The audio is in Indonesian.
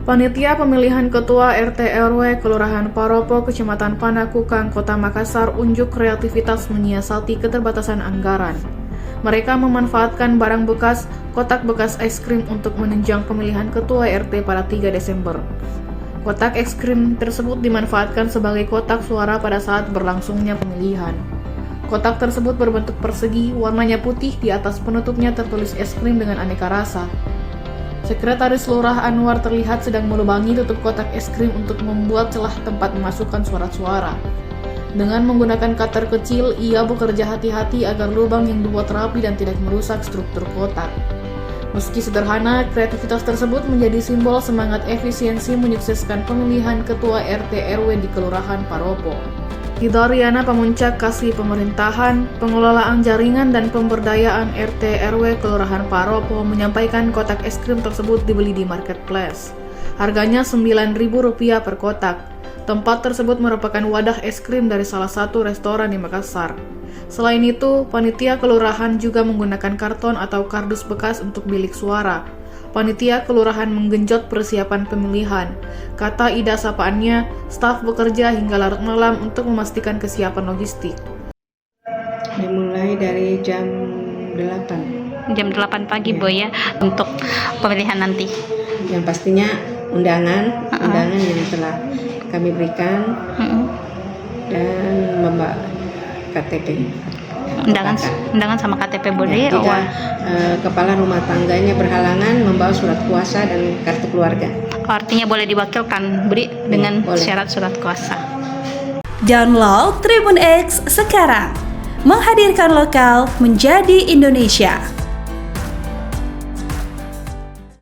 Panitia Pemilihan Ketua RT RW Kelurahan Paropo, Kecamatan Panakukang, Kota Makassar unjuk kreativitas menyiasati keterbatasan anggaran. Mereka memanfaatkan barang bekas, kotak bekas es krim untuk menunjang pemilihan Ketua RT pada 3 Desember. Kotak es krim tersebut dimanfaatkan sebagai kotak suara pada saat berlangsungnya pemilihan. Kotak tersebut berbentuk persegi, warnanya putih, di atas penutupnya tertulis es krim dengan aneka rasa. Sekretaris Lurah Anwar terlihat sedang melubangi tutup kotak es krim untuk membuat celah tempat memasukkan surat-suara. Dengan menggunakan cutter kecil, ia bekerja hati-hati agar lubang yang dibuat rapi dan tidak merusak struktur kotak. Meski sederhana, kreativitas tersebut menjadi simbol semangat efisiensi menyukseskan pemilihan Ketua RT RW di Kelurahan Paropo. Hidariana Pamuncak Kasih Pemerintahan, Pengelolaan Jaringan dan Pemberdayaan RT RW Kelurahan Paropo menyampaikan kotak es krim tersebut dibeli di marketplace. Harganya Rp9.000 per kotak. Tempat tersebut merupakan wadah es krim dari salah satu restoran di Makassar. Selain itu, panitia kelurahan juga menggunakan karton atau kardus bekas untuk bilik suara. Panitia kelurahan menggenjot persiapan pemilihan. Kata Ida sapaannya, staf bekerja hingga larut malam untuk memastikan kesiapan logistik. Dimulai dari jam 8. Jam 8 pagi ya. Boy ya, untuk pemilihan nanti. Yang pastinya undangan yang telah kami berikan dan membawa KTP. Undangan sama KTP boleh. Jika kepala rumah tangganya berhalangan membawa surat kuasa dan kartu keluarga. Artinya boleh diwakilkan beri dengan syarat surat kuasa. Download Tribun X sekarang, menghadirkan lokal menjadi Indonesia.